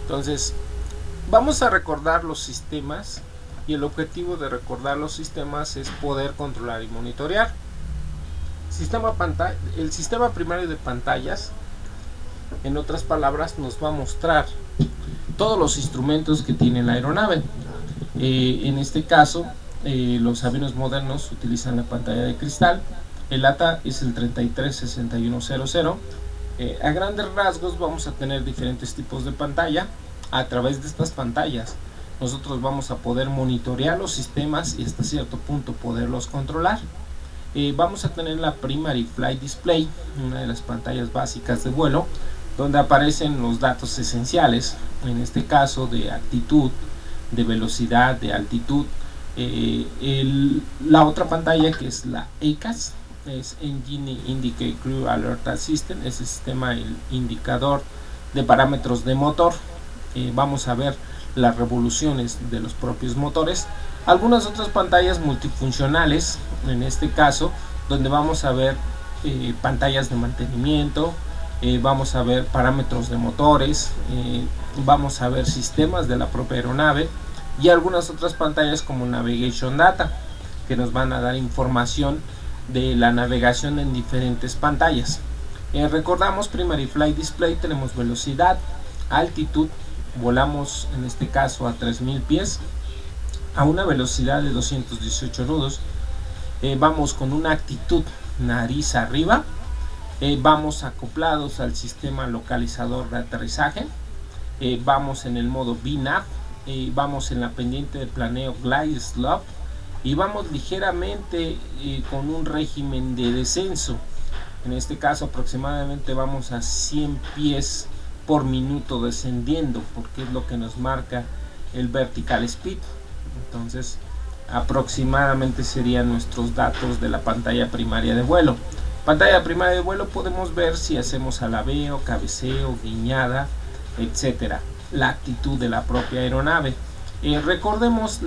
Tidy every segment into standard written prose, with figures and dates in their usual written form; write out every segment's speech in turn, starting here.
Entonces vamos a recordar los sistemas, y el objetivo de recordar los sistemas es poder controlar y monitorear. El sistema primario de pantallas, en otras palabras, nos va a mostrar todos los instrumentos que tiene la aeronave. En este caso, los aviones modernos utilizan la pantalla de cristal. El ATA es el 336100. A grandes rasgos vamos a tener diferentes tipos de pantalla. A través de estas pantallas nosotros vamos a poder monitorear los sistemas y hasta cierto punto poderlos controlar. Vamos a tener la Primary Flight Display, una de las pantallas básicas de vuelo, donde aparecen los datos esenciales, en este caso de altitud, de velocidad, de altitud. La otra pantalla, que es la EICAS, es Engine Indicate Crew Alert System, es el sistema, el indicador de parámetros de motor. Vamos a ver las revoluciones de los propios motores. Algunas otras pantallas multifuncionales, en este caso, donde vamos a ver pantallas de mantenimiento, vamos a ver parámetros de motores, vamos a ver sistemas de la propia aeronave, y algunas otras pantallas como Navigation Data, que nos van a dar información de la navegación en diferentes pantallas. Recordamos, Primary Flight Display, tenemos velocidad, altitud, volamos en este caso a 3000 pies a una velocidad de 218 nudos. Vamos con una actitud nariz arriba. Vamos acoplados al sistema localizador de aterrizaje. Vamos en el modo VNAV. Vamos en la pendiente de planeo Glide Slope. Y vamos ligeramente con un régimen de descenso. En este caso aproximadamente vamos a 100 pies por minuto descendiendo, porque es lo que nos marca el vertical speed. Entonces aproximadamente serían nuestros datos de la pantalla primaria de vuelo. Pantalla primaria de vuelo, podemos ver si hacemos alabeo, cabeceo, guiñada, etcétera, la actitud de la propia aeronave. Recordemos,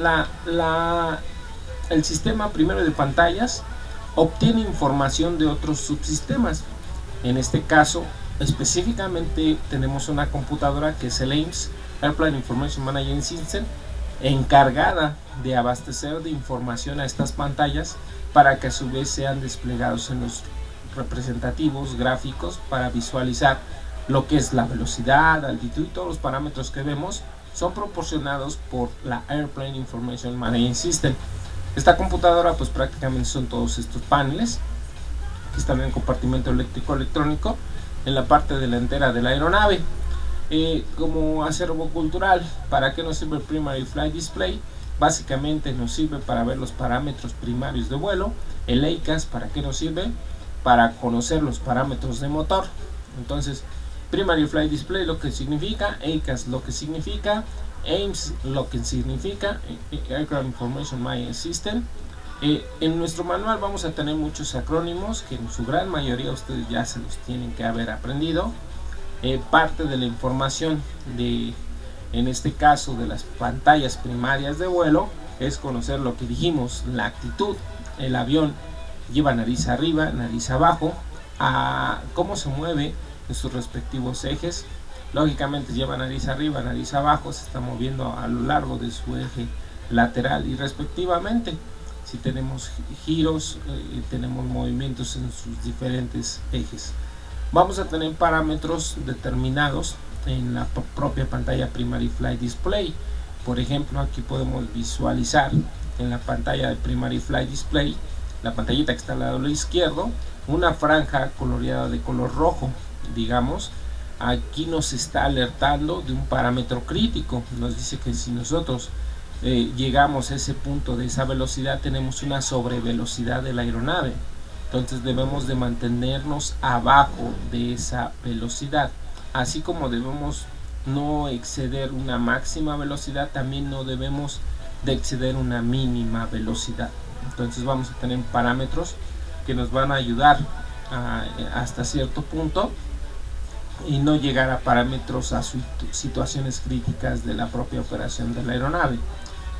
el sistema primero de pantallas obtiene información de otros subsistemas. En este caso específicamente tenemos una computadora que es el AIMS, Airplane Information Management System, encargada de abastecer de información a estas pantallas para que a su vez sean desplegados en los representativos gráficos para visualizar lo que es la velocidad, altitud y todos los parámetros que vemos son proporcionados por la Airplane Information Management System. Esta computadora pues prácticamente son todos estos paneles que están en el compartimento eléctrico electrónico en la parte delantera de la aeronave. Como acervo cultural, ¿para qué nos sirve el Primary Flight Display? Básicamente nos sirve para ver los parámetros primarios de vuelo. El EICAS, ¿para qué nos sirve? Para conocer los parámetros de motor. Entonces, Primary Flight Display lo que significa, EICAS lo que significa, AIMS lo que significa, Aircraft Information Management System. En nuestro manual vamos a tener muchos acrónimos que en su gran mayoría ustedes ya se los tienen que haber aprendido. Parte de la información en este caso de las pantallas primarias de vuelo es conocer lo que dijimos, la actitud. El avión lleva nariz arriba, nariz abajo, a cómo se mueve en sus respectivos ejes. Lógicamente lleva nariz arriba, nariz abajo, se está moviendo a lo largo de su eje lateral y respectivamente. Si tenemos giros, tenemos movimientos en sus diferentes ejes. Vamos a tener parámetros determinados en la propia pantalla Primary Flight Display. Por ejemplo, aquí podemos visualizar en la pantalla de Primary Flight Display, la pantallita que está al lado izquierdo, una franja coloreada de color rojo. Digamos, aquí nos está alertando de un parámetro crítico. Nos dice que si nosotros llegamos a ese punto de esa velocidad, tenemos una sobrevelocidad de la aeronave. Entonces debemos de mantenernos abajo de esa velocidad, así como debemos no exceder una máxima velocidad, también no debemos de exceder una mínima velocidad. Entonces vamos a tener parámetros que nos van a ayudar hasta cierto punto y no llegar a parámetros, a situaciones críticas de la propia operación de la aeronave.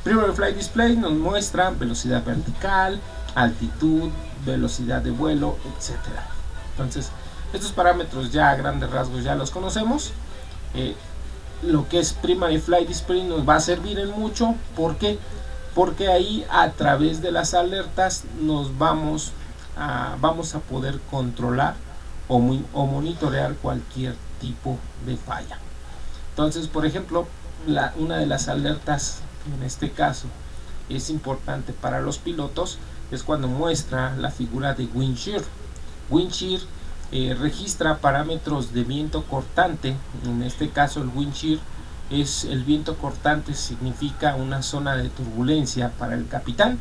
Primary Flight Display nos muestra velocidad vertical, altitud, velocidad de vuelo, etcétera. Entonces estos parámetros ya a grandes rasgos ya los conocemos. lo que es Primary Flight Display nos va a servir en mucho. ¿Por qué? Porque ahí a través de las alertas nos vamos a poder controlar o monitorear cualquier tipo de falla. Entonces, por ejemplo, una de las alertas en este caso es importante para los pilotos es cuando muestra la figura de wind shear. Wind shear registra parámetros de viento cortante. En este caso el wind shear es el viento cortante, significa una zona de turbulencia para el capitán.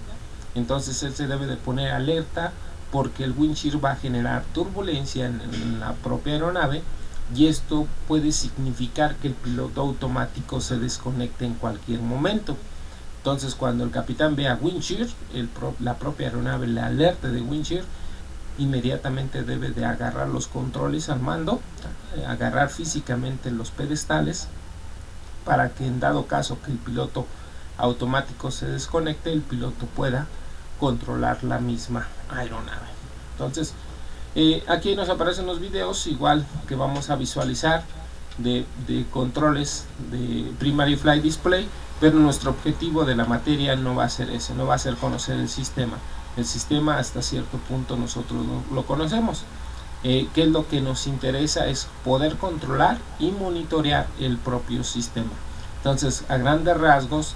Entonces él se debe de poner alerta porque el wind shear va a generar turbulencia en la propia aeronave, y esto puede significar que el piloto automático se desconecte en cualquier momento. Entonces cuando el capitán vea wind shear, la propia aeronave le alerte de wind shear, inmediatamente debe de agarrar los controles al mando, agarrar físicamente los pedestales, para que en dado caso que el piloto automático se desconecte, el piloto pueda controlar la misma aeronave. Entonces aquí nos aparecen los videos igual que vamos a visualizar de controles de Primary Flight Display, pero nuestro objetivo de la materia no va a ser ese, no va a ser conocer el sistema. El sistema hasta cierto punto nosotros no lo conocemos. ¿Qué es lo que nos interesa? Es poder controlar y monitorear el propio sistema. Entonces, a grandes rasgos,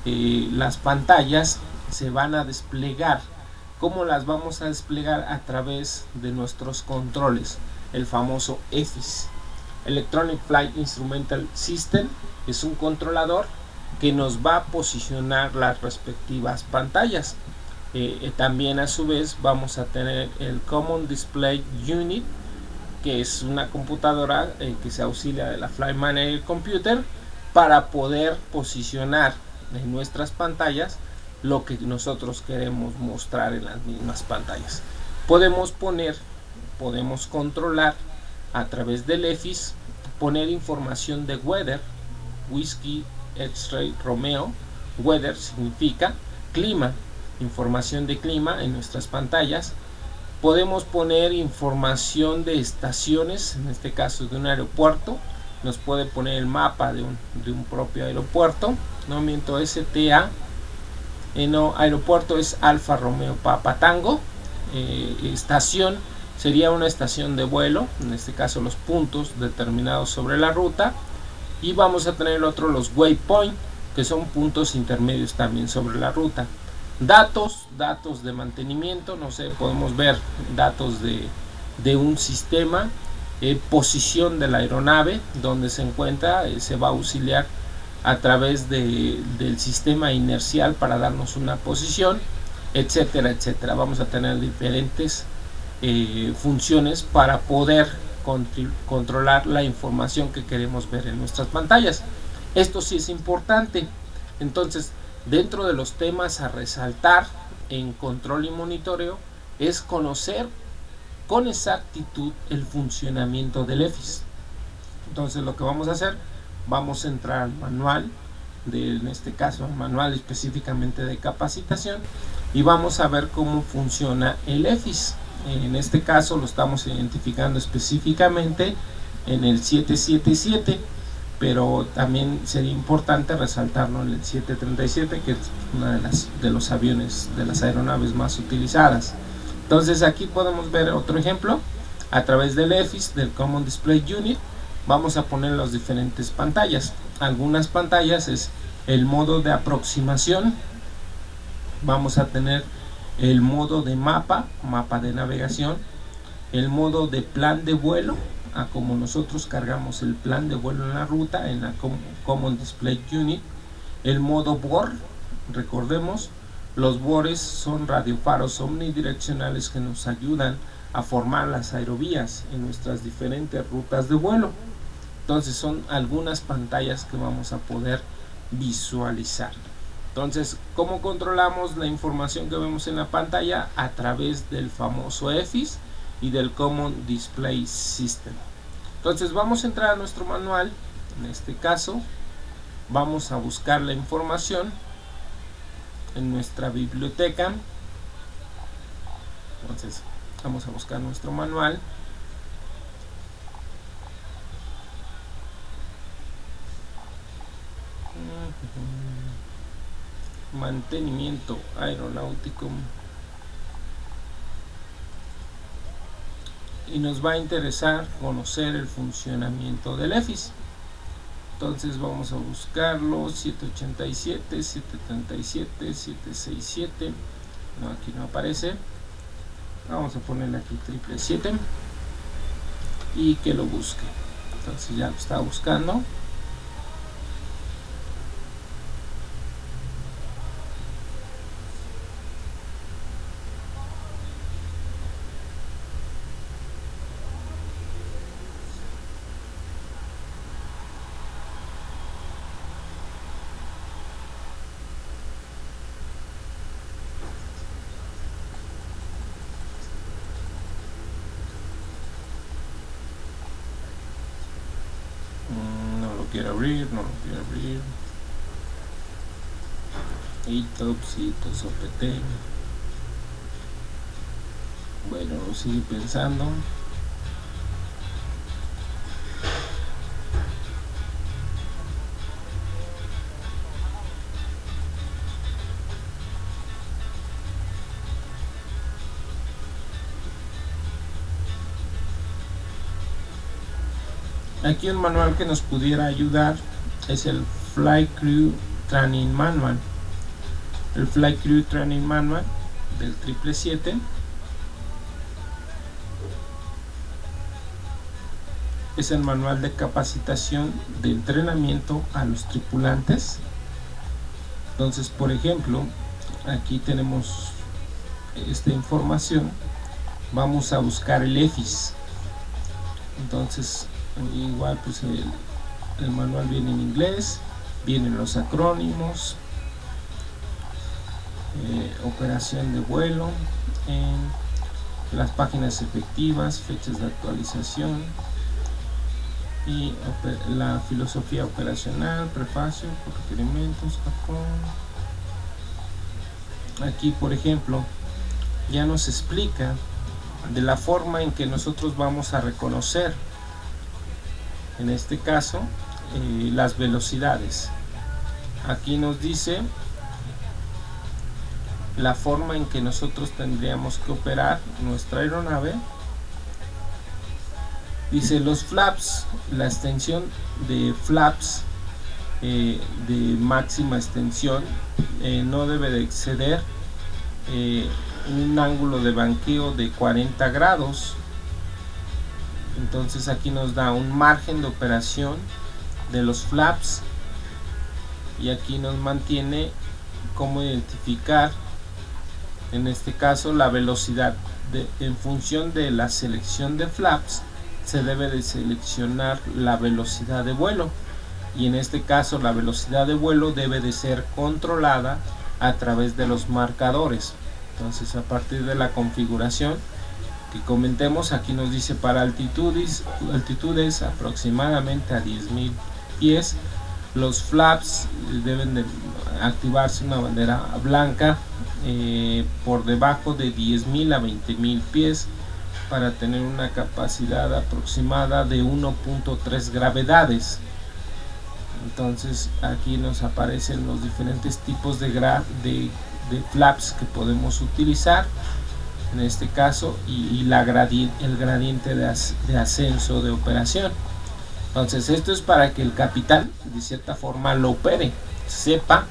las pantallas se van a desplegar. ¿Cómo las vamos a desplegar? A través de nuestros controles, el famoso EFIS. Electronic Flight Instrumental System es un controlador que nos va a posicionar las respectivas pantallas. También a su vez vamos a tener el Common Display Unit, que es una computadora que se auxilia de la Flight Manager Computer para poder posicionar en nuestras pantallas lo que nosotros queremos mostrar en las mismas pantallas. Podemos controlar a través del EFIS, poner información de weather, Whiskey X-Ray Romeo. Weather significa clima, información de clima en nuestras pantallas. Podemos poner información de estaciones, en este caso de un aeropuerto, nos puede poner el mapa de un propio aeropuerto, no miento, STA, no, aeropuerto es Alfa Romeo Papa Tango. Estación sería una estación de vuelo, en este caso los puntos determinados sobre la ruta, y vamos a tener los waypoint, que son puntos intermedios también sobre la ruta. Datos de mantenimiento, no sé, podemos ver datos de un sistema, posición de la aeronave, donde se encuentra, se va a auxiliar a través del sistema inercial para darnos una posición, etcétera, etcétera. Vamos a tener diferentes funciones para poder controlar la información que queremos ver en nuestras pantallas. Esto sí es importante. Entonces, dentro de los temas a resaltar en control y monitoreo es conocer con exactitud el funcionamiento del EFIS. Entonces lo que vamos a hacer, vamos a entrar al manual, en este caso al manual específicamente de capacitación, y vamos a ver cómo funciona el EFIS. En este caso lo estamos identificando específicamente en el 777, pero también sería importante resaltarlo en el 737, que es una de los aviones, de las aeronaves más utilizadas. Entonces aquí podemos ver otro ejemplo. A través del EFIS, del Common Display Unit, vamos a poner las diferentes pantallas. Algunas pantallas es el modo de aproximación, vamos a tener el modo de mapa de navegación, el modo de plan de vuelo, a como nosotros cargamos el plan de vuelo en la ruta, en la Common Display Unit, el modo BOR. Recordemos, los BORes son radiofaros omnidireccionales que nos ayudan a formar las aerovías en nuestras diferentes rutas de vuelo. Entonces son algunas pantallas que vamos a poder visualizar. Entonces, ¿cómo controlamos la información que vemos en la pantalla? A través del famoso EFIS y del Common Display System. Entonces vamos a entrar a nuestro manual. En este caso vamos a buscar la información en nuestra biblioteca. Entonces vamos a buscar nuestro manual. Mantenimiento aeronáutico, y nos va a interesar conocer el funcionamiento del EFIS. Entonces vamos a buscarlo, 787, 737, 767, no, aquí no aparece, vamos a ponerle aquí 777 y que lo busque. Entonces ya lo está buscando. No lo quiero abrir. ITOPS, OPT. Bueno, lo sigue pensando. Aquí un manual que nos pudiera ayudar es el Flight Crew Training Manual. El Flight Crew Training Manual del 777 es el manual de capacitación de entrenamiento a los tripulantes. Entonces, por ejemplo, aquí tenemos esta información. Vamos a buscar el EFIS. Entonces, igual pues el manual viene en inglés, vienen los acrónimos, operación de vuelo, en las páginas efectivas, fechas de actualización y la filosofía operacional, prefacio, requerimientos, aquí por ejemplo ya nos explica de la forma en que nosotros vamos a reconocer, en este caso, las velocidades. Aquí nos dice la forma en que nosotros tendríamos que operar nuestra aeronave. Dice los flaps, la extensión de flaps de máxima extensión no debe de exceder un ángulo de banqueo de 40 grados. Entonces aquí nos da un margen de operación de los flaps y aquí nos mantiene cómo identificar, en este caso, la velocidad. En función de la selección de flaps se debe de seleccionar la velocidad de vuelo, y en este caso la velocidad de vuelo debe de ser controlada a través de los marcadores. Entonces, a partir de la configuración que comentemos, aquí nos dice para altitudes aproximadamente a 10.000 pies, los flaps deben de activarse una bandera blanca por debajo de 10.000 a 20.000 pies para tener una capacidad aproximada de 1.3 gravedades. Entonces aquí nos aparecen los diferentes tipos de flaps que podemos utilizar en este caso, y el gradiente de ascenso de operación. Entonces esto es para que el capitán de cierta forma lo opere, sepa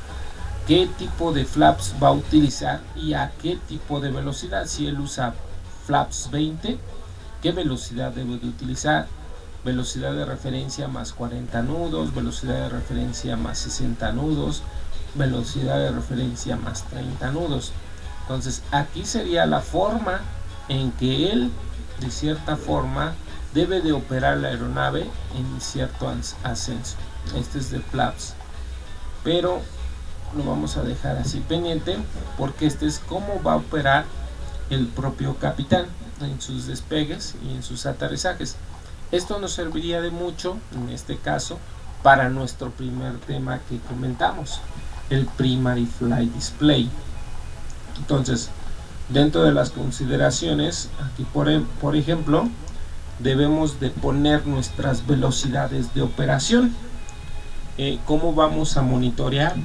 qué tipo de flaps va a utilizar y a qué tipo de velocidad. Si él usa flaps 20, qué velocidad debe de utilizar, velocidad de referencia más 40 nudos, velocidad de referencia más 60 nudos, velocidad de referencia más 30 nudos. Entonces aquí sería la forma en que él de cierta forma debe de operar la aeronave en cierto ascenso. Este es de flaps, pero lo vamos a dejar así pendiente porque este es cómo va a operar el propio capitán en sus despegues y en sus aterrizajes. Esto nos serviría de mucho en este caso para nuestro primer tema que comentamos, el Primary Flight Display. Entonces, dentro de las consideraciones, aquí por ejemplo, debemos de poner nuestras velocidades de operación. cómo vamos a monitorear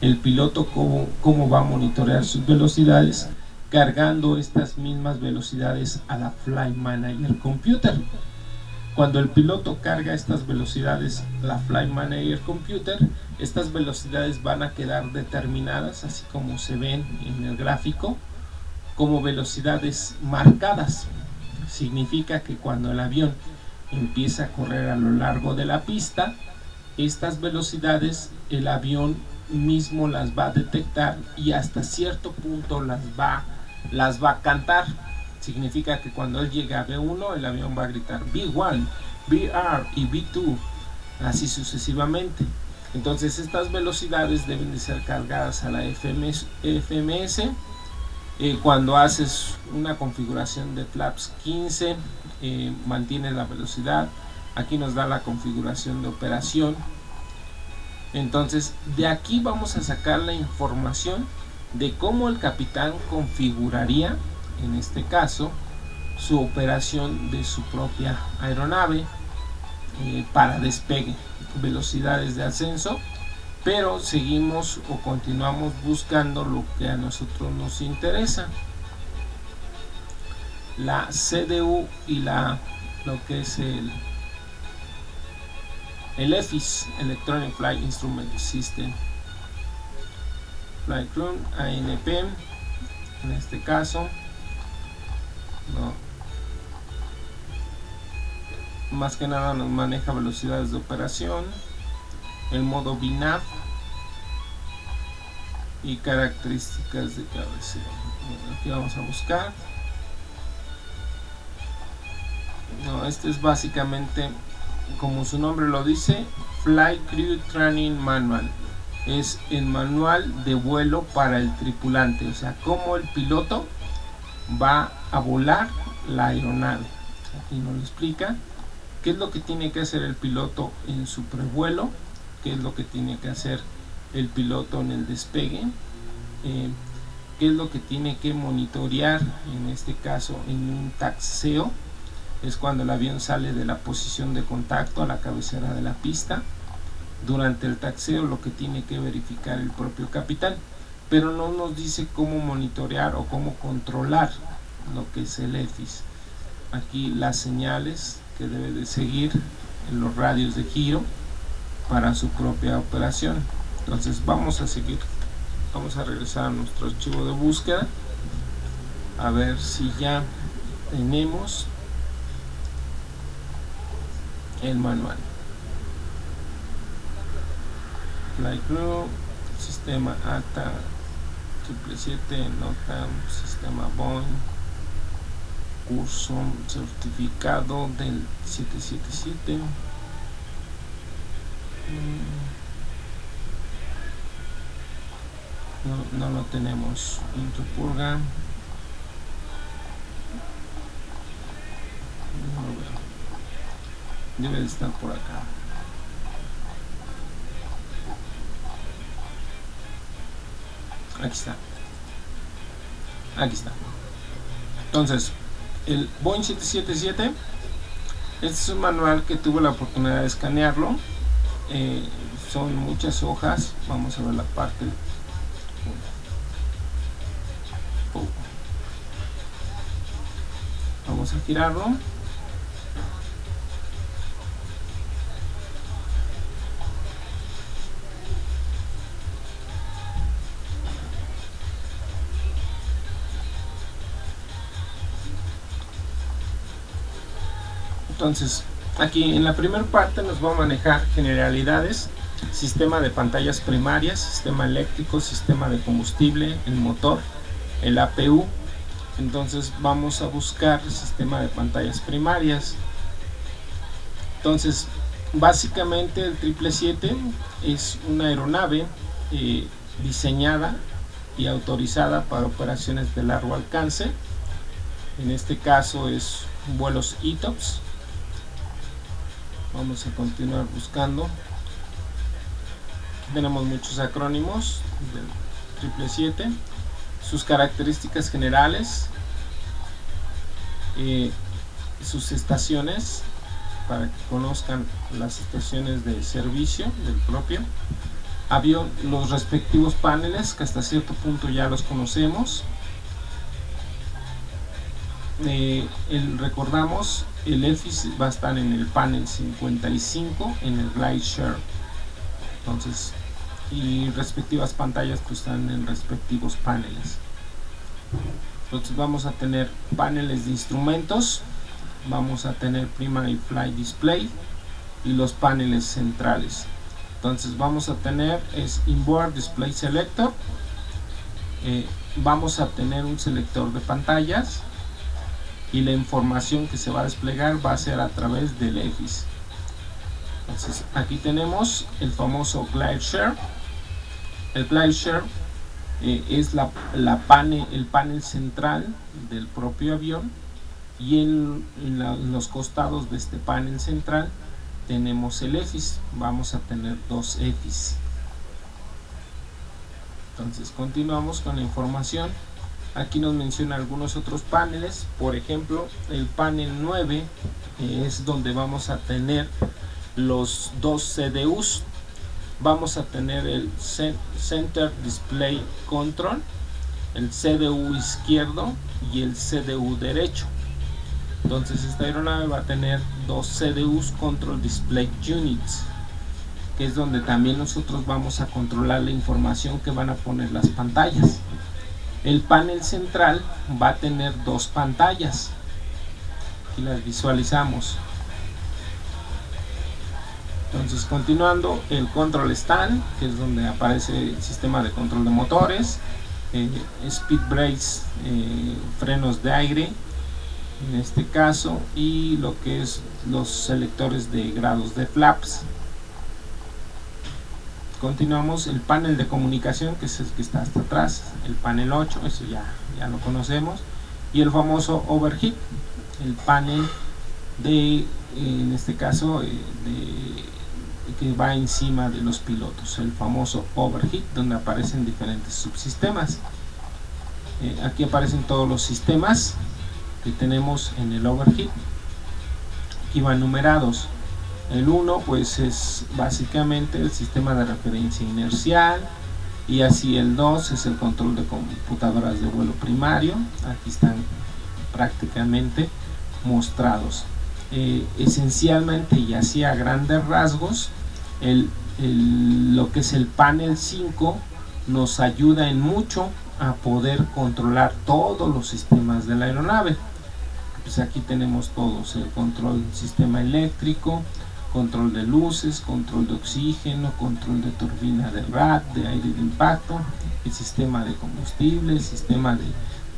el piloto, cómo va a monitorear sus velocidades, cargando estas mismas velocidades a la Flight Manager Computer. Cuando el piloto carga estas velocidades a la Flight Manager Computer, estas velocidades van a quedar determinadas, así como se ven en el gráfico, como velocidades marcadas. Significa que cuando el avión empieza a correr a lo largo de la pista, estas velocidades el avión mismo las va a detectar y hasta cierto punto las va a cantar. Significa que cuando él llega a B1, el avión va a gritar B1, BR y B2, así sucesivamente. Entonces estas velocidades deben de ser cargadas a la FMS. Cuando haces una configuración de flaps 15, mantiene la velocidad. Aquí nos da la configuración de operación. Entonces de aquí vamos a sacar la información de cómo el capitán configuraría, en este caso, su operación de su propia aeronave para despegue, velocidades de ascenso, pero seguimos o continuamos buscando lo que a nosotros nos interesa, la CDU y lo que es el EFIS, Electronic Flight Instrument System, Flight Crew, ANP, en este caso. No. Más que nada nos maneja velocidades de operación, el modo BNAV y características de cabecera. Aquí vamos a buscar. No, este es básicamente, como su nombre lo dice, Flight Crew Training Manual. Es el manual de vuelo para el tripulante, o sea, cómo el piloto va a volar la aeronave. Aquí nos lo explica qué es lo que tiene que hacer el piloto en su prevuelo, qué es lo que tiene que hacer el piloto en el despegue, qué es lo que tiene que monitorear, en este caso en un taxeo, es cuando el avión sale de la posición de contacto a la cabecera de la pista. Durante el taxeo lo que tiene que verificar el propio capitán, pero no nos dice cómo monitorear o cómo controlar lo que es el EFIS. Aquí las señales que debe de seguir en los radios de giro para su propia operación. Entonces vamos a seguir, vamos a regresar a nuestro archivo de búsqueda a ver si ya tenemos el manual. Flight Crew, sistema ATA 777, NOTAM, sistema Boeing, curso certificado del 777. No lo tenemos. Intropurga. No lo veo. Debe de estar por acá. Aquí está. Aquí está. Entonces, el Boeing 777, este es un manual que tuve la oportunidad de escanearlo. Son muchas hojas. Vamos a ver la parte. Vamos a girarlo. Entonces, aquí en la primera parte nos va a manejar generalidades, sistema de pantallas primarias, sistema eléctrico, sistema de combustible, el motor, el APU. Entonces vamos a buscar el sistema de pantallas primarias. Entonces, básicamente el 777 es una aeronave diseñada y autorizada para operaciones de largo alcance. En este caso es vuelos ETOPS. Vamos a continuar buscando. Aquí tenemos muchos acrónimos del 777, sus características generales, sus estaciones para que conozcan las estaciones de servicio del propio avión, los respectivos paneles que hasta cierto punto ya los conocemos. Recordamos, el EFIS va a estar en el panel 55 en el Glide Share, entonces, y respectivas pantallas pues están en respectivos paneles. Entonces vamos a tener paneles de instrumentos, vamos a tener Primary Flight Display y los paneles centrales. Entonces vamos a tener Inboard Display Selector, vamos a tener un selector de pantallas y la información que se va a desplegar va a ser a través del EFIS. Entonces aquí tenemos el famoso Glide Share. El Glide Share es el panel central del propio avión, y en los costados de este panel central tenemos el EFIS. Vamos a tener dos EFIS. Entonces continuamos con la información. Aquí nos menciona algunos otros paneles, por ejemplo el panel 9 es donde vamos a tener los dos CDUs. Vamos a tener el Center Display Control, el CDU izquierdo y el CDU derecho. Entonces esta aeronave va a tener dos CDUs, Control Display Units, que es donde también nosotros vamos a controlar la información que van a poner las pantallas. El panel central va a tener dos pantallas, aquí las visualizamos. Entonces continuando, el Control Stand, que es donde aparece el sistema de control de motores, Speed Brakes, frenos de aire en este caso, y lo que es los selectores de grados de flaps. Continuamos, el panel de comunicación, que es el que está hasta atrás, el panel 8, eso ya lo conocemos, y el famoso overhead, el panel de, en este caso, que va encima de los pilotos, el famoso overhead, donde aparecen diferentes subsistemas. Aquí aparecen todos los sistemas que tenemos en el overhead, aquí van numerados. El 1 pues es básicamente el sistema de referencia inercial, y así el 2 es el control de computadoras de vuelo primario. Aquí están prácticamente mostrados. Esencialmente y así a grandes rasgos, lo que es el panel 5 nos ayuda en mucho a poder controlar todos los sistemas de la aeronave. Pues aquí tenemos todos: el control del sistema eléctrico, control de luces, control de oxígeno, control de turbina de RAT, de aire de impacto, el sistema de combustible, el sistema de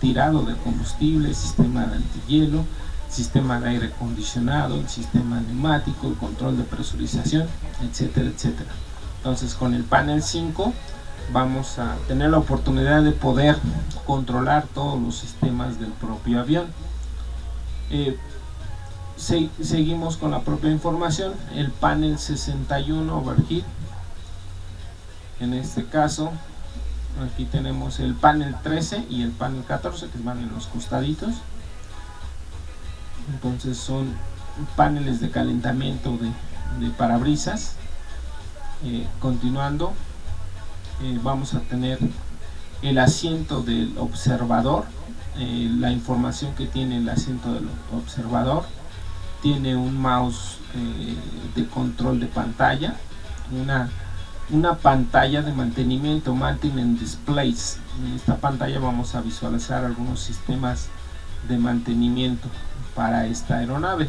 tirado de combustible, el sistema de antihielo, sistema de aire acondicionado, el sistema neumático, el control de presurización, etcétera, etcétera. Entonces con el panel 5 vamos a tener la oportunidad de poder controlar todos los sistemas del propio avión. Seguimos con la propia información. El panel 61 overhead, en este caso aquí tenemos el panel 13 y el panel 14 que van en los costaditos. Entonces son paneles de calentamiento de parabrisas. Continuando, vamos a tener el asiento del observador. La información que tiene el asiento del observador: tiene un mouse de control de pantalla, una pantalla de mantenimiento, Maintenance Displays. En esta pantalla vamos a visualizar algunos sistemas de mantenimiento para esta aeronave.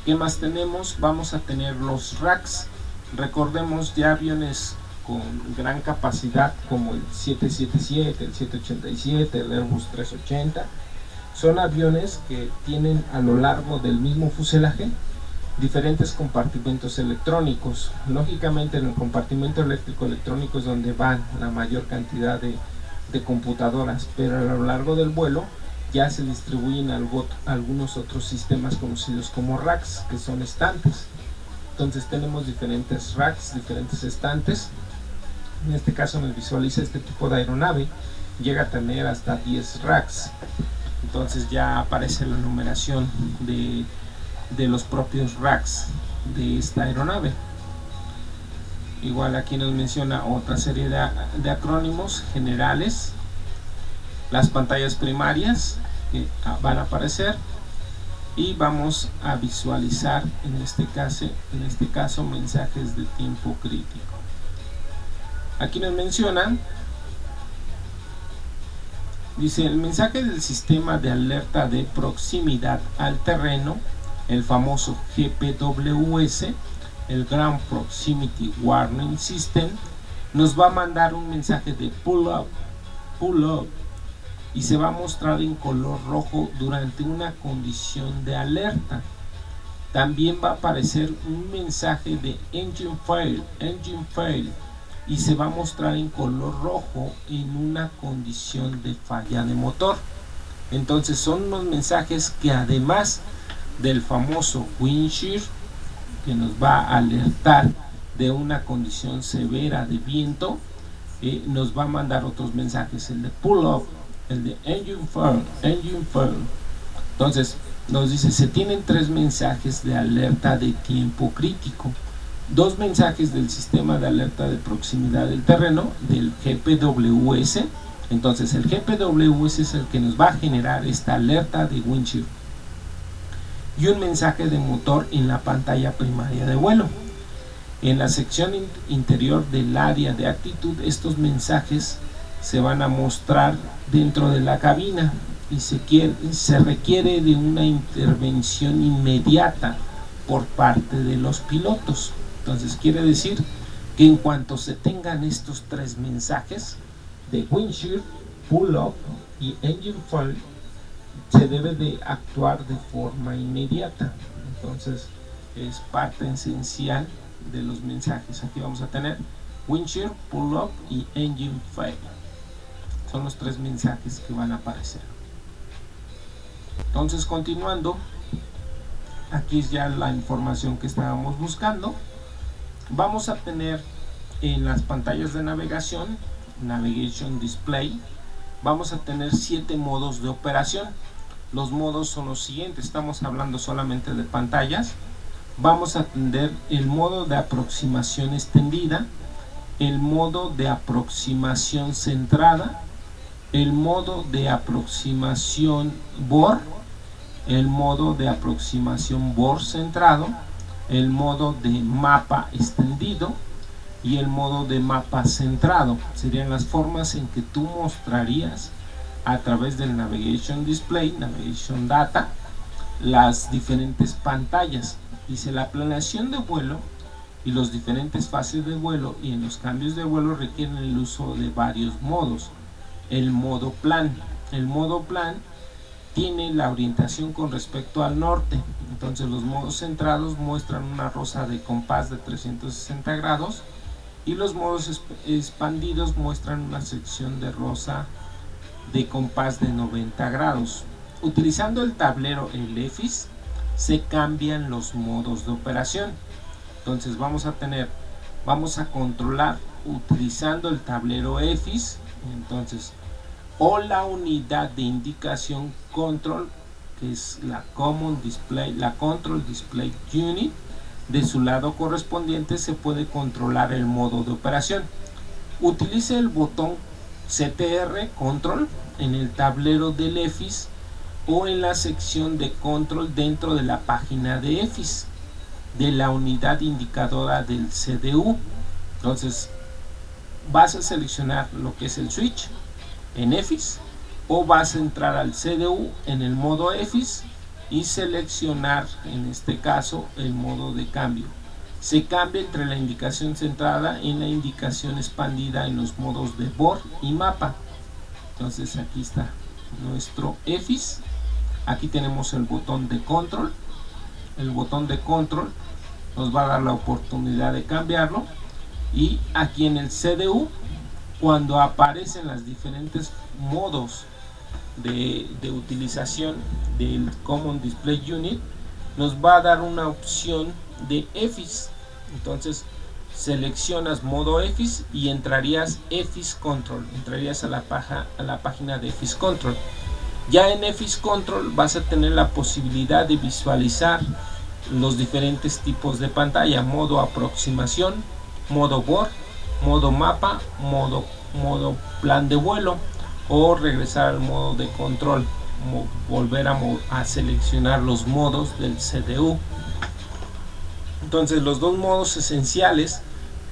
¿Qué más tenemos? Vamos a tener los racks. Recordemos, ya aviones con gran capacidad como el 777, el 787, el Airbus 380, son aviones que tienen a lo largo del mismo fuselaje diferentes compartimentos electrónicos. Lógicamente en el compartimento eléctrico es donde van la mayor cantidad de computadoras, pero a lo largo del vuelo ya se distribuyen algunos otros sistemas conocidos como racks, que son estantes. Entonces tenemos diferentes racks, diferentes estantes. En este caso nos visualiza este tipo de aeronave, llega a tener hasta 10 racks. Entonces ya aparece la numeración de los propios racks de esta aeronave. Igual aquí nos menciona otra serie de acrónimos generales, las pantallas primarias que van a aparecer, y vamos a visualizar en este caso mensajes de tiempo crítico. Aquí nos mencionan, dice: el mensaje del sistema de alerta de proximidad al terreno, el famoso GPWS, el Ground Proximity Warning System, nos va a mandar un mensaje de pull up, y se va a mostrar en color rojo durante una condición de alerta. También va a aparecer un mensaje de engine fail, y se va a mostrar en color rojo en una condición de falla de motor. Entonces son unos mensajes que, además del famoso wind shear, que nos va a alertar de una condición severa de viento, nos va a mandar otros mensajes, el de pull up, el de engine fail. Entonces nos dice: se tienen 3 mensajes de alerta de tiempo crítico, 2 mensajes del sistema de alerta de proximidad del terreno, del GPWS. Entonces el GPWS es el que nos va a generar esta alerta de wind shear, y un mensaje de motor en la pantalla primaria de vuelo. En la sección interior del área de actitud, estos mensajes se van a mostrar dentro de la cabina, y se requiere de una intervención inmediata por parte de los pilotos. Entonces quiere decir que en cuanto se tengan estos 3 mensajes de wind shear, pull up y engine fail, se debe de actuar de forma inmediata. Entonces es parte esencial de los mensajes. Aquí vamos a tener wind shear, pull up y engine fail. Son los 3 mensajes que van a aparecer. Entonces, continuando, aquí es ya la información que estábamos buscando. Vamos a tener en las pantallas de navegación, Navigation Display, vamos a tener 7 modos de operación. Los modos son los siguientes: estamos hablando solamente de pantallas. Vamos a tener el modo de aproximación extendida, el modo de aproximación centrada, el modo de aproximación BOR, el modo de aproximación BOR centrado, el modo de mapa extendido y el modo de mapa centrado. Serían las formas en que tú mostrarías a través del Navigation Display, Navigation Data, las diferentes pantallas. Dice: la planeación de vuelo y los diferentes fases de vuelo y en los cambios de vuelo requieren el uso de varios modos. El modo plan tiene la orientación con respecto al norte. Entonces los modos centrados muestran una rosa de compás de 360 grados, y los modos expandidos muestran una sección de rosa de compás de 90 grados. Utilizando el tablero, el EFIS, se cambian los modos de operación. Entonces vamos a controlar utilizando el tablero EFIS. Entonces, o la unidad de indicación control, que es la Control Display Unit, de su lado correspondiente se puede controlar el modo de operación. Utilice el botón CTR Control en el tablero del EFIS o en la sección de control dentro de la página de EFIS de la unidad indicadora del CDU. Entonces vas a seleccionar lo que es el switch en EFIS, o vas a entrar al CDU en el modo EFIS y seleccionar en este caso el modo de cambio. Se cambia entre la indicación centrada y la indicación expandida en los modos de BOR y mapa. Entonces aquí está nuestro EFIS. Aquí tenemos el botón de control. El botón de control nos va a dar la oportunidad de cambiarlo. Y aquí en el CDU, cuando aparecen los diferentes modos de utilización del Common Display Unit, nos va a dar una opción de EFIS. Entonces seleccionas modo EFIS y entrarías EFIS Control, entrarías a la página de EFIS Control. Ya en EFIS Control vas a tener la posibilidad de visualizar los diferentes tipos de pantalla: modo aproximación, modo board, modo mapa, modo plan de vuelo, o regresar al modo de control, volver a seleccionar los modos del CDU. Entonces los dos modos esenciales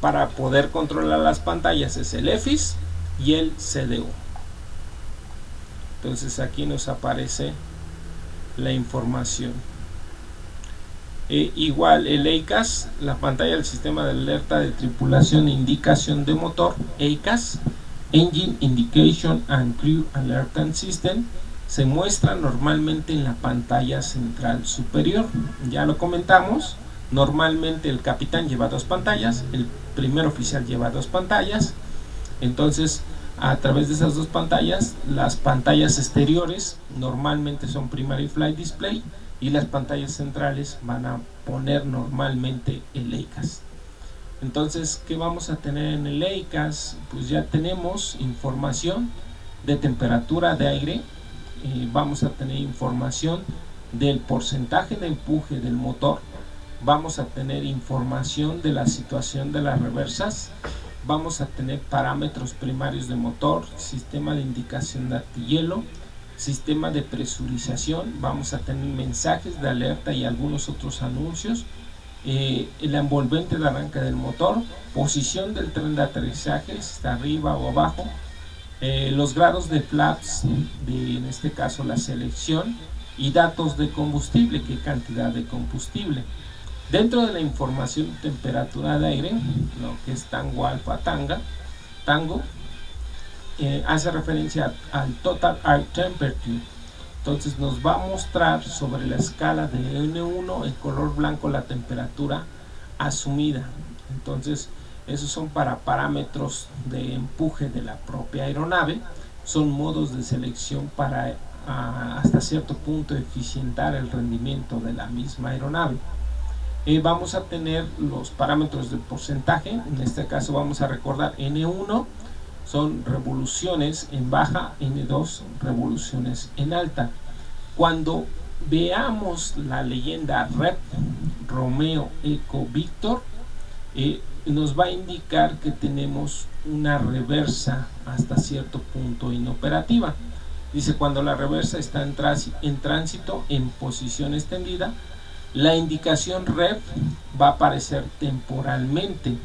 para poder controlar las pantallas es el EFIS y el CDU. Entonces aquí nos aparece la información. Igual el EICAS, la pantalla del sistema de alerta de tripulación e indicación de motor, EICAS, Engine Indication and Crew Alerting System, se muestra normalmente en la pantalla central superior. Ya lo comentamos, normalmente el capitán lleva dos pantallas, el primer oficial lleva dos pantallas. Entonces, a través de esas dos pantallas, las pantallas exteriores normalmente son Primary Flight Display, y las pantallas centrales van a poner normalmente el EICAS. Entonces, ¿qué vamos a tener en el EICAS? Pues ya tenemos información de temperatura de aire, vamos a tener información del porcentaje de empuje del motor, vamos a tener información de la situación de las reversas, vamos a tener parámetros primarios de motor, sistema de indicación de antihielo, sistema de presurización, vamos a tener mensajes de alerta y algunos otros anuncios, el envolvente de arranque del motor, posición del tren de aterrizaje, si está arriba o abajo, los grados de flaps, en este caso la selección, y datos de combustible, qué cantidad de combustible. Dentro de la información de temperatura de aire, lo que es Tango Alfa Tango, hace referencia al Total Air Temperature. Entonces nos va a mostrar sobre la escala de N1 en color blanco la temperatura asumida. Entonces esos son para parámetros de empuje de la propia aeronave, son modos de selección para hasta cierto punto eficientar el rendimiento de la misma aeronave. Vamos a tener los parámetros de porcentaje, en este caso vamos a recordar N1 son revoluciones en baja, N2 revoluciones en alta. Cuando veamos la leyenda REP, Romeo Eco Víctor, nos va a indicar que tenemos una reversa hasta cierto punto inoperativa. Dice, cuando la reversa está en tránsito en posición extendida, la indicación REP va a aparecer temporalmente.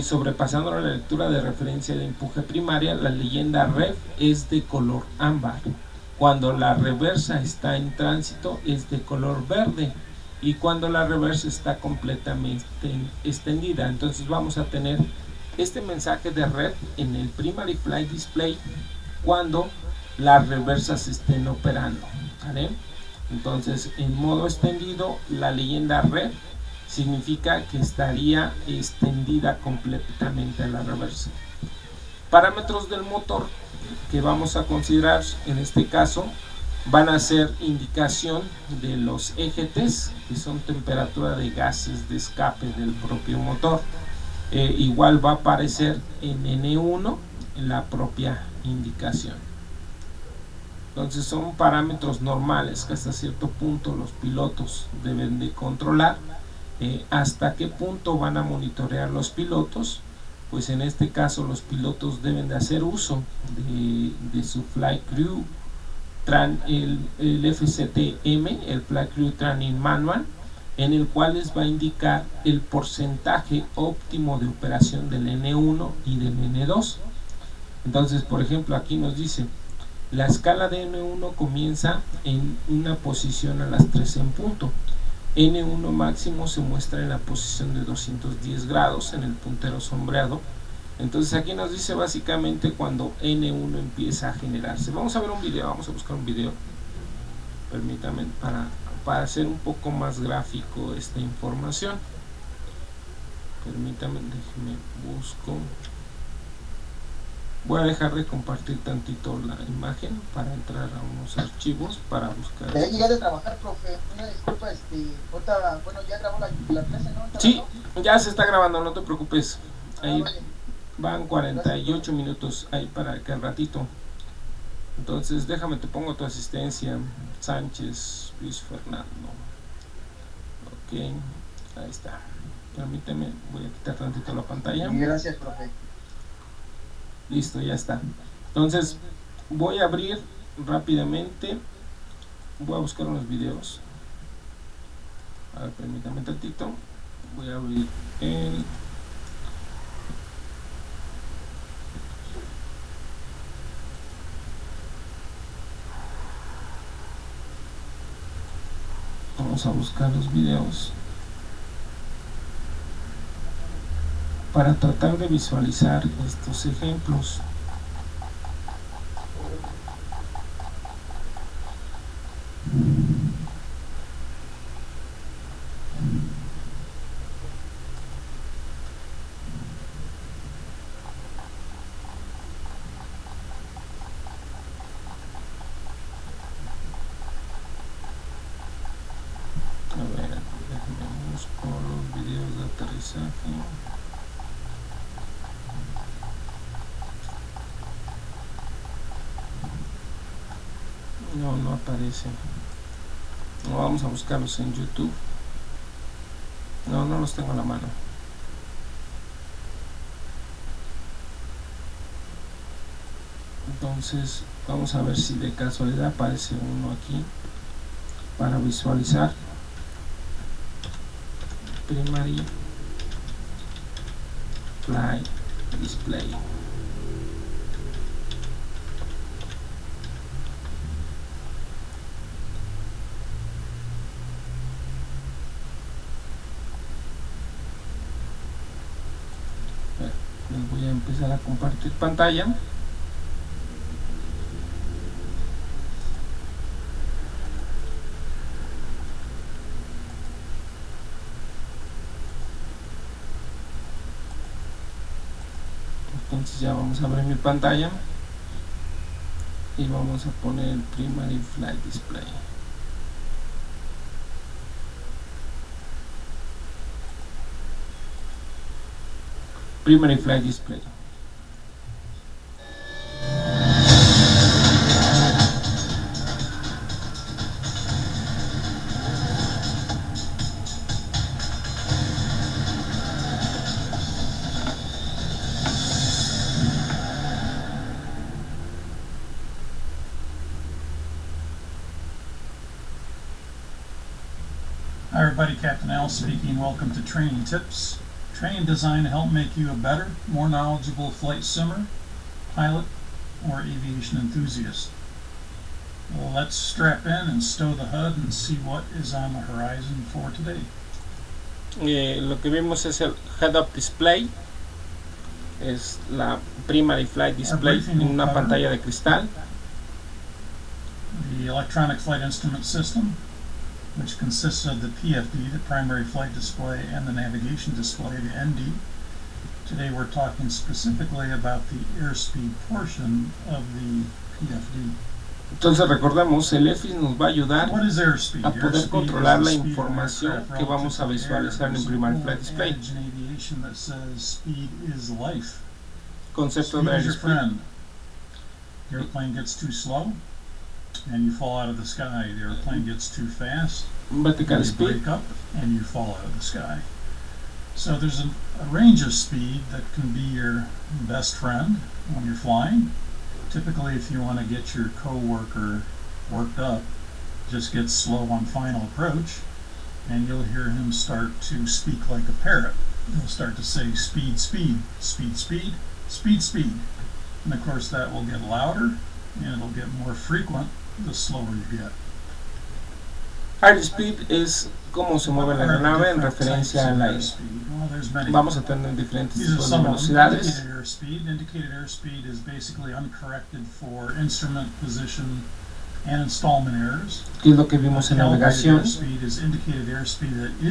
Sobrepasando la lectura de referencia de empuje primaria, la leyenda REF es de color ámbar. Cuando la reversa está en tránsito es de color verde, y cuando la reversa está completamente extendida. Entonces vamos a tener este mensaje de REF en el Primary Flight Display cuando las reversas estén operando, ¿vale? Entonces, en modo extendido, la leyenda REF significa que estaría extendida completamente a la reversa. Parámetros del motor que vamos a considerar en este caso van a ser indicación de los EGTs, que son temperatura de gases de escape del propio motor. Igual va a aparecer en N1 en la propia indicación. Entonces son parámetros normales que hasta cierto punto los pilotos deben de controlar. Hasta qué punto van a monitorear los pilotos, pues en este caso los pilotos deben de hacer uso de su Flight Crew el FCTM, el Flight Crew Training Manual, en el cual les va a indicar el porcentaje óptimo de operación del N1 y del N2. Entonces, por ejemplo, aquí nos dice, la escala de N1 comienza en una posición a las 3 en punto. N1 máximo se muestra en la posición de 210 grados en el puntero sombreado. Entonces aquí nos dice básicamente cuando N1 empieza a generarse. Vamos a ver un video, vamos a buscar un video, permítanme, para hacer un poco más gráfico esta información. Permítanme, déjenme busco. Voy a dejar de compartir tantito la imagen para entrar a unos archivos para buscar. Ya llegué de trabajar, profe. Una disculpa, ahorita, bueno, ya grabó la clase, ¿no? Sí, ya se está grabando, no te preocupes. Ahí vale. van 48 minutos ahí para que al ratito. Entonces déjame, te pongo tu asistencia, Sánchez Luis Fernando. Ok, ahí está. Permíteme, voy a quitar tantito la pantalla. Gracias, profe. Listo, ya está. Entonces voy a abrir rápidamente, voy a buscar unos videos. A ver, permítame un tantito. Voy a abrir el... Vamos a buscar los videos para tratar de visualizar estos ejemplos. A ver, déjenme buscar los videos de aterrizaje. No, no aparece. No, vamos a buscarlos en YouTube. No, no los tengo a la mano. Entonces vamos a ver si de casualidad aparece uno aquí para visualizar. Primary Flight Display. Les voy a empezar a compartir pantalla. Entonces ya vamos a abrir mi pantalla y vamos a poner Primary Flight Display. Primary Flight Display. Hi everybody, Captain Al speaking. Welcome to Training Tips. Training designed to help make you a better, more knowledgeable flight simmer, pilot, or aviation enthusiast. Well, let's strap in and stow the HUD and see what is on the horizon for today. Lo que vimos es el Head-Up Display. Es la Primary Flight Display en una pantalla de cristal. The Electronic Flight Instrument System, which consists of the PFD, the Primary Flight Display, and the Navigation Display, the ND. Today we're talking specifically about the airspeed portion of the PFD. Entonces recordemos, el EFIS nos va a ayudar What is airspeed? a poder Airspeed controlar is la the speed of información aircraft que vamos a relative to visualizar en air. el Primary There's Flight an Display. adage in aviation that says speed is life. Concepto Speed de is your airspeed. friend. The airplane gets too slow and you fall out of the sky. The airplane gets too fast, Vertical you speed. break up and you fall out of the sky. So there's a range of speed that can be your best friend when you're flying. Typically, if you want to get your coworker worked up, just get slow on final approach and you'll hear him start to speak like a parrot. He'll start to say speed, speed, speed, speed, speed, speed. And of course that will get louder and it'll get more frequent the slower you get. Airspeed es cómo se mueve la aeronave en referencia al aire. Vamos a tener diferentes tipos de velocidades. Indicated airspeed is basically uncorrected for instrument position and installment errors. ¿Qué es lo que vimos en navegación?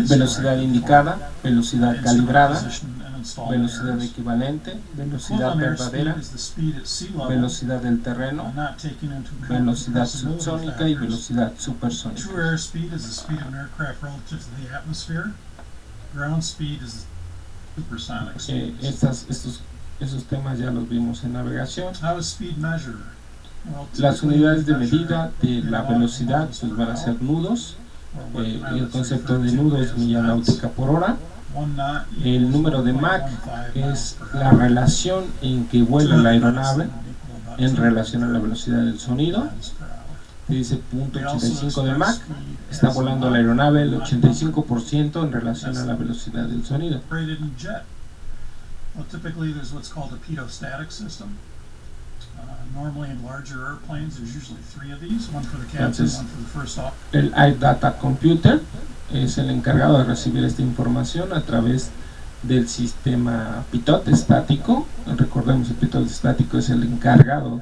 Velocidad indicada, velocidad calibrada, velocidad equivalente, velocidad verdadera, velocidad del terreno, velocidad subsónica y velocidad supersónica. True airspeed is the speed of an aircraft relative to the atmosphere. Ground speed is supersonic speed. Esos temas ya los vimos en navegación. How is speed measured? Las unidades de medida de la velocidad pues van a ser nudos, el concepto de nudos milla náutica por hora. El número de Mach es la relación en que vuela la aeronave en relación a la velocidad del sonido. Dice 0.85 de Mach, está volando la aeronave el 85% en relación a la velocidad del sonido. Well, typically there's what's called a pitot-static system. Normally in larger airplanes there's usually 3 of these, one for the captain, one for the first officer. El Air Data Computer es el encargado de recibir esta información a través del sistema pitot estático. Recordemos, el pitot estático es el encargado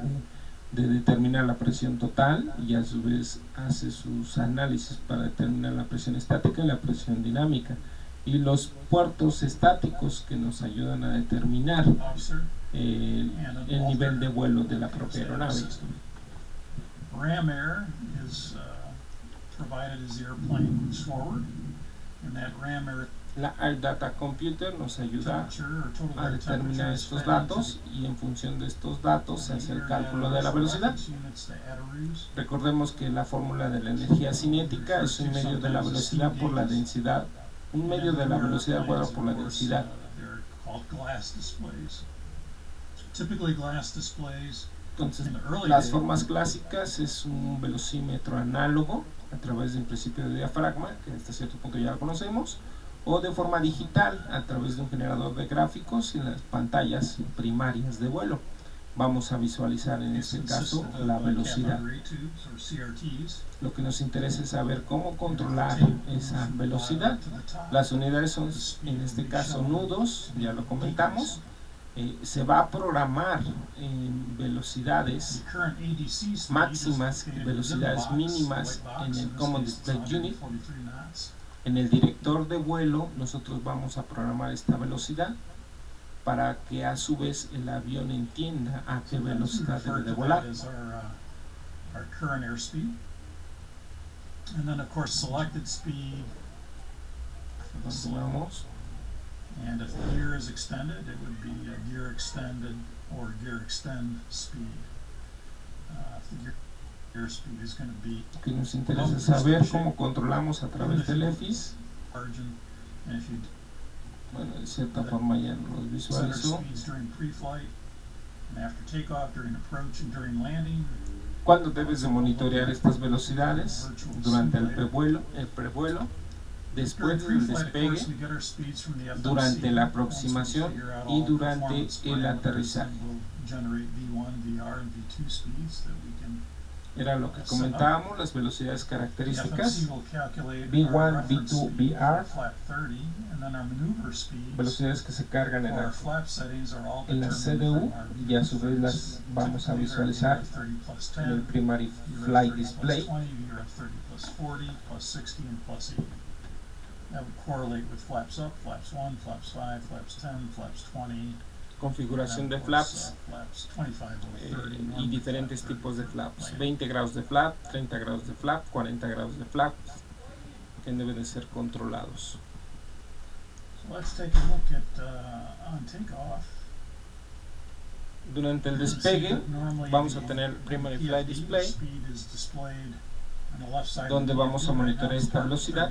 de determinar la presión total y a su vez hace sus análisis para determinar la presión estática y la presión dinámica, y los puertos estáticos que nos ayudan a determinar el nivel de vuelo de la propia aeronave. Ram air is provided as the airplane moves forward, and that ram air La Air Data Computer nos ayuda a determinar estos datos, y en función de estos datos se hace el cálculo de la velocidad. Recordemos que la fórmula de la energía cinética es un medio de la velocidad por la densidad, un medio de la velocidad cuadrada por la densidad. Entonces, las formas clásicas es un velocímetro análogo a través de un principio de diafragma, que hasta cierto punto ya lo conocemos, o de forma digital a través de un generador de gráficos en las pantallas primarias de vuelo. Vamos a visualizar en este caso la velocidad. Lo que nos interesa es saber cómo controlar esa velocidad. Las unidades son, en este caso, nudos, ya lo comentamos. Se va a programar en velocidades máximas y velocidades mínimas en el Common Display Unit. En el director de vuelo nosotros vamos a programar esta velocidad para que a su vez el avión entienda a qué velocidad debe de volar. Our current airspeed, and then of course selected speed. Continuamos. And if the gear is extended, it would be a gear extended or gear extend speed. If the gear speed is going to be. Que nos interesa saber cómo controlamos a través del EFIS. Bueno, de cierta forma ya nos visualizó. ¿Cuándo debes de monitorear estas velocidades? Durante el prevuelo, después del despegue, durante la aproximación y durante el aterrizaje. Era lo que comentábamos, las velocidades características V1, V2, VR, velocidades que se cargan en la CDU, y a su vez las vamos a visualizar en el Primary Flight Display. That would correlate with flaps up, flaps 1, flaps 5, flaps 10, flaps 20. Configuración de flaps y diferentes tipos de flaps, 20 grados de flap, 30 grados de flap, 40 grados de flap, que deben de ser controlados. So let's take a look at on takeoff. Durante el despegue vamos a tener Primary Flight Display, donde vamos a monitorear esta velocidad.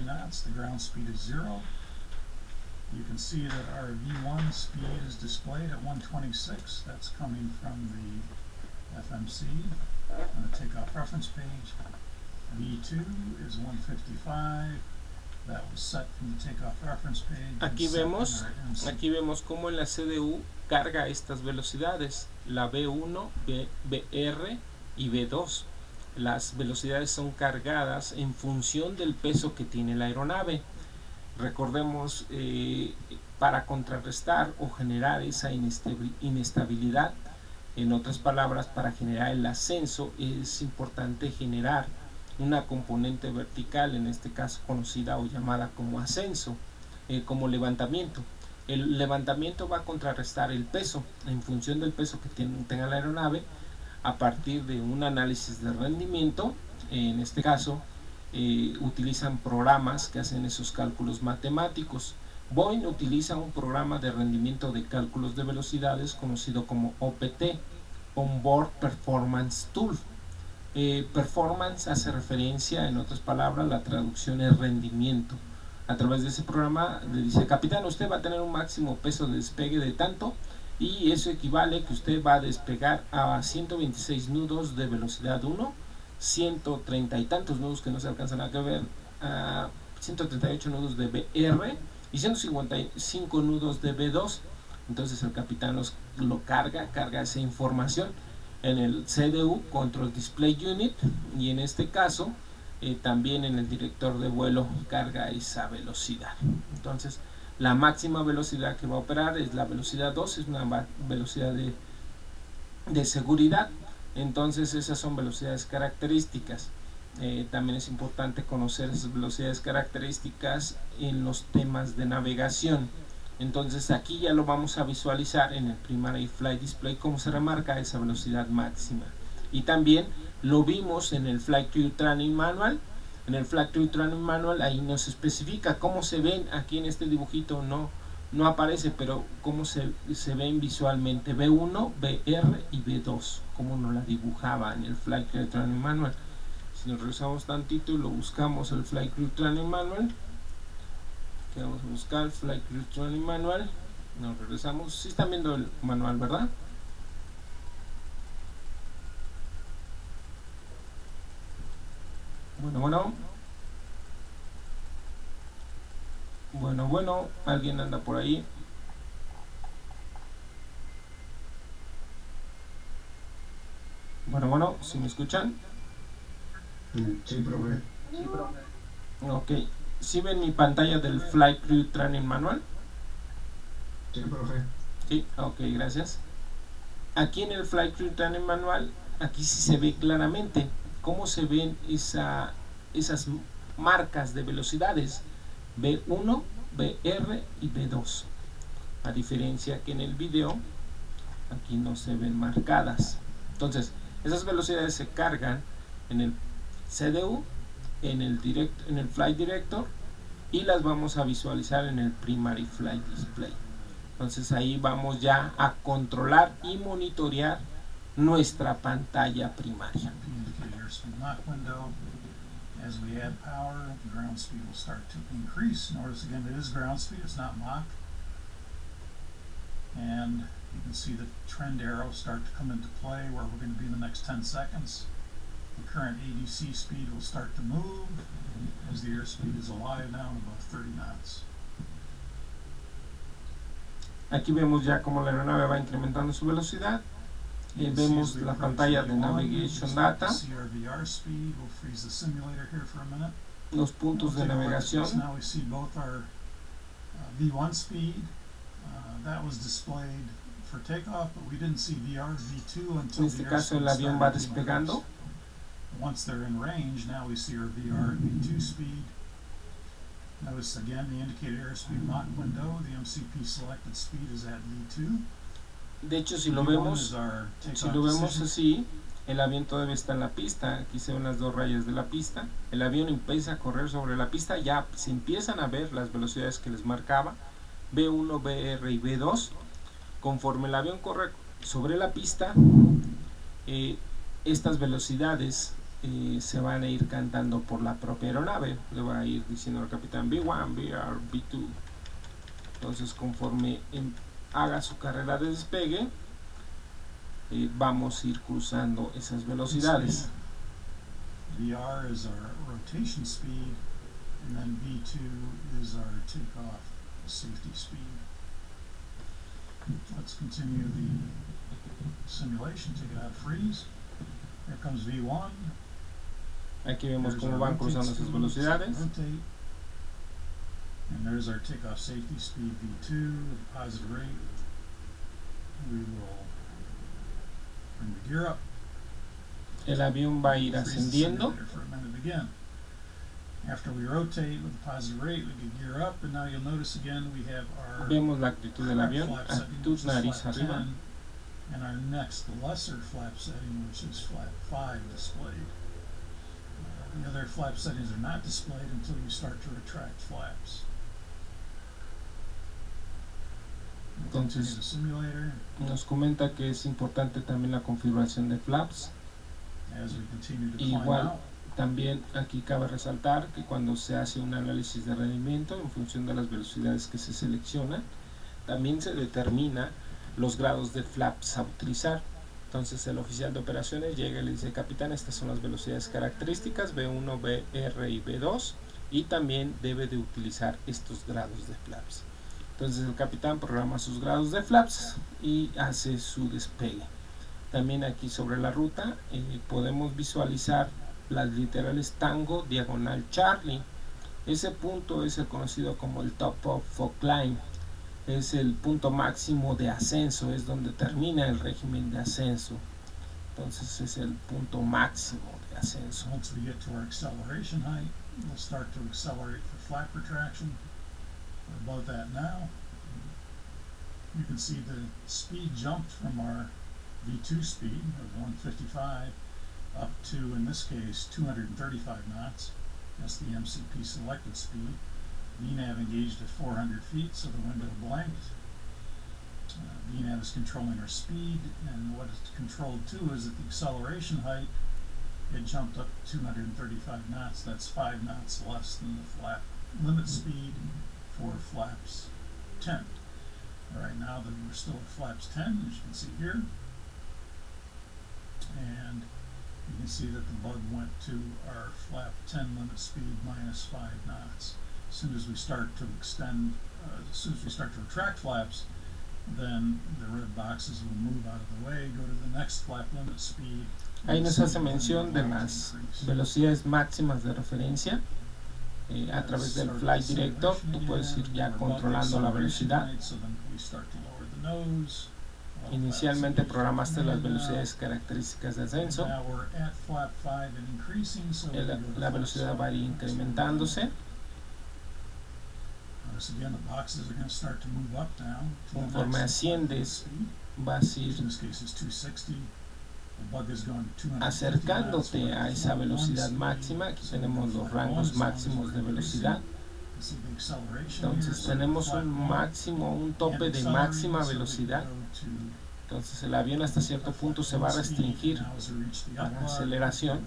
You can see that our V1 speed is displayed at 126. That's coming from the FMC on the takeoff reference page. V2 is 155. That was set from the takeoff reference page. Aquí vemos cómo en la CDU carga estas velocidades, la B1, BR y B2. Las velocidades son cargadas en función del peso que tiene la aeronave. Recordemos, para contrarrestar o generar esa inestabilidad, en otras palabras, para generar el ascenso, es importante generar una componente vertical, en este caso conocida o llamada como ascenso, como levantamiento. El levantamiento va a contrarrestar el peso en función del peso que tenga la aeronave, a partir de un análisis de rendimiento. En este caso utilizan programas que hacen esos cálculos matemáticos. Boeing utiliza un programa de rendimiento de cálculos de velocidades conocido como OPT, Onboard Performance Tool. Performance hace referencia, en otras palabras, la traducción es rendimiento. A través de ese programa le dice: capitán, usted va a tener un máximo peso de despegue de tanto, y eso equivale que usted va a despegar a 126 nudos de velocidad 1, 130 y tantos nudos que no se alcanzan a ver, a 138 nudos de BR y 155 nudos de B2. Entonces el capitán lo carga esa información en el CDU, Control Display Unit, y en este caso también en el director de vuelo carga esa velocidad. Entonces la máxima velocidad que va a operar es la velocidad 2, es una velocidad de seguridad. Entonces esas son velocidades características. También es importante conocer esas velocidades características en los temas de navegación. Entonces aquí ya lo vamos a visualizar en el Primary Flight Display cómo se remarca esa velocidad máxima. Y también lo vimos en el Flight Crew Training Manual. En el Flight Crew Training Manual ahí nos especifica cómo se ven. Aquí en este dibujito no aparece, pero cómo se ven visualmente B1, BR y B2, cómo nos la dibujaba en el Flight Crew Training Manual. Si nos regresamos tantito y lo buscamos, el Flight Crew Training Manual, que vamos a buscar Flight Crew Training Manual, nos regresamos. Si están viendo el manual, ¿verdad? Bueno, alguien anda por ahí. Bueno, si me escuchan. Sí, profe. Sí, profe. Ok, ¿sí ven mi pantalla del Flight Crew Training Manual? Sí, profe. Sí, ok, gracias. Aquí en el Flight Crew Training Manual, aquí sí se ve claramente cómo se ven esas marcas de velocidades B1, BR y B2. A diferencia que en el video, aquí no se ven marcadas. Entonces, esas velocidades se cargan en el CDU, en el Flight Director, y las vamos a visualizar en el Primary Flight Display. Entonces ahí vamos ya a controlar y monitorear nuestra pantalla primaria. As we add power, the ground speed will start to increase. Notice again, it is ground speed, it's not Mach. And you can see the trend arrow start to come into play where we're going to be in the next 10 seconds. The current ADC speed will start to move as the airspeed is alive now at about 30 knots. Aquí vemos ya cómo la aeronave va incrementando su velocidad. Vemos la pantalla de Navigation Data, los puntos de navegación. V1 speed that was displayed for takeoff, but we didn't see VR V2 until en este caso el avión va despegando. Once they're in range, now we see our VR V2 speed. Notice again the indicated airspeed Mach window. The MCP selected speed is at V2. De hecho, si lo vemos así, el avión todavía está en la pista. Aquí se ven las dos rayas de la pista. El avión empieza a correr sobre la pista. Ya se empiezan a ver las velocidades que les marcaba, B1, BR y B2. Conforme el avión corre sobre la pista, estas velocidades se van a ir cantando por la propia aeronave. Le va a ir diciendo al capitán B1, BR, B2. Entonces, conforme haga su carrera de despegue, vamos a ir cruzando esas velocidades. VR is our rotation speed, and then V2 is our takeoff safety speed. Let's continue the simulation. Take it out of freeze. Here comes V1. Aquí vemos cómo van cruzando esas velocidades. And there's our takeoff safety speed V2 with positive rate. We will bring the gear up. El avión va a ir ascendiendo. For a minute again. After we rotate with a positive rate, we can gear up, and now you'll notice again we have our vemos la actitud del avión, actitud nariz arriba. And our next lesser flap setting, which is flap 5 displayed. The other flap settings are not displayed until you start to retract flaps. Entonces nos comenta que es importante también la configuración de flaps. as we continue to climb Igual, out. también aquí cabe resaltar que cuando se hace un análisis de rendimiento en función de las velocidades que se seleccionan, también se determina los grados de flaps a utilizar. Entonces el oficial de operaciones llega y le dice: capitán, estas son las velocidades características B1, BR y B2, y también debe de utilizar estos grados de flaps. Entonces el capitán programa sus grados de flaps y hace su despegue. También aquí sobre la ruta podemos visualizar las literales Tango, diagonal Charlie. Ese punto es el conocido como el top of climb. Es el punto máximo de ascenso, es donde termina el régimen de ascenso. Entonces es el punto máximo de ascenso. Once we get to our acceleration height, we'll start to accelerate for flap retraction. We're above that now. You can see the speed jumped from our V2 speed of 155 up to, in this case, 235 knots. That's the MCP selected speed. VNAV engaged at 400 feet, so the window blanked. VNAV is controlling our speed, and what it's controlled to is that the acceleration height, it jumped up to 235 knots. That's 5 knots less than the flap limit speed for flaps 10. All right, now that we're still at flaps 10, as you can see here, and you can see that the bug went to our flap 10 limit speed minus 5 knots. As soon as we start to extend, as soon as we start to retract flaps, then the red boxes will move out of the way, go to the next flap limit speed. Ahí nos hace mención de las velocidades máximas de referencia. A través del Flight Director tú puedes ir ya controlando la velocidad. Inicialmente programaste las velocidades características de ascenso. La velocidad va a ir incrementándose. Conforme asciendes, vas a ir acercándote a esa velocidad máxima. Aquí tenemos los rangos máximos de velocidad. Entonces tenemos un máximo, un tope de máxima velocidad. Entonces el avión hasta cierto punto se va a restringir para aceleración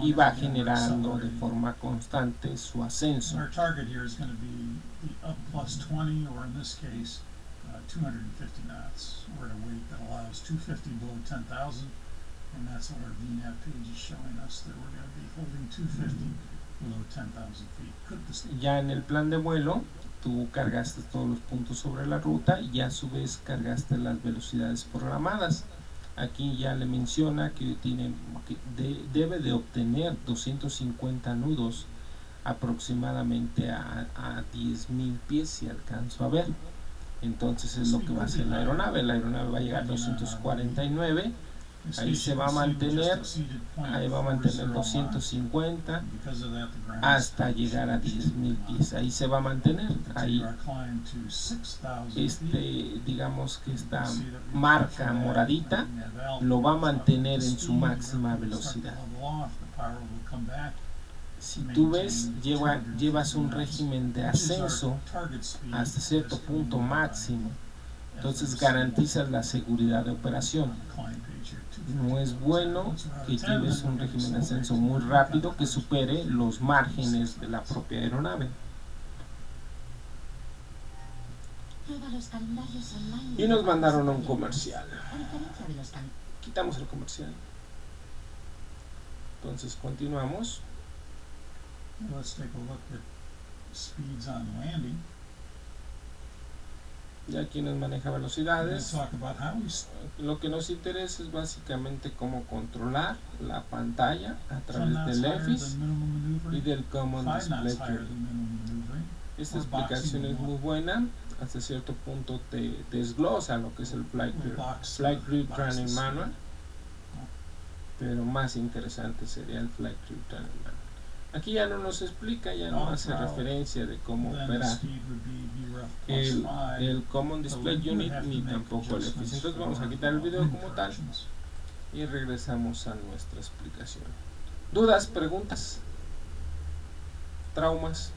y va generando de forma constante su ascenso. 250 knots. We're at a weight that allows 250 below 10,000, and that's what our VNAV page is showing us, that we're going to be holding 250 below 10,000 feet. Ya en el plan de vuelo, tú cargaste todos los puntos sobre la ruta y a su vez cargaste las velocidades programadas. Aquí ya le menciona que debe de obtener 250 nudos aproximadamente a 10.000 pies, si alcanzo a ver. Entonces es lo que va a hacer la aeronave. La aeronave va a llegar a 249, ahí se va a mantener, ahí va a mantener 250 hasta llegar a 10.000 pies. Ahí se va a mantener. Ahí digamos que esta marca moradita lo va a mantener en su máxima velocidad. Si tú ves, llevas un régimen de ascenso hasta cierto punto máximo, entonces garantizas la seguridad de operación. No es bueno que lleves un régimen de ascenso muy rápido que supere los márgenes de la propia aeronave. Y nos mandaron a un comercial. Quitamos el comercial. Entonces continuamos. Let's take a look at speeds on landing. Y aquí nos maneja velocidades. Lo que nos interesa es básicamente cómo controlar la pantalla a través del EFIS y del Common Display Unit. Esta explicación es muy buena. Hasta cierto punto te desglosa lo que es el Flight Crew Training Manual, pero más interesante sería el Flight Crew Training Manual. Aquí ya no nos explica, ya no hace referencia de cómo operar el Common Display Unit ni tampoco el EFIS. Entonces vamos a quitar el video como tal y regresamos a nuestra explicación. ¿Dudas, preguntas, traumas?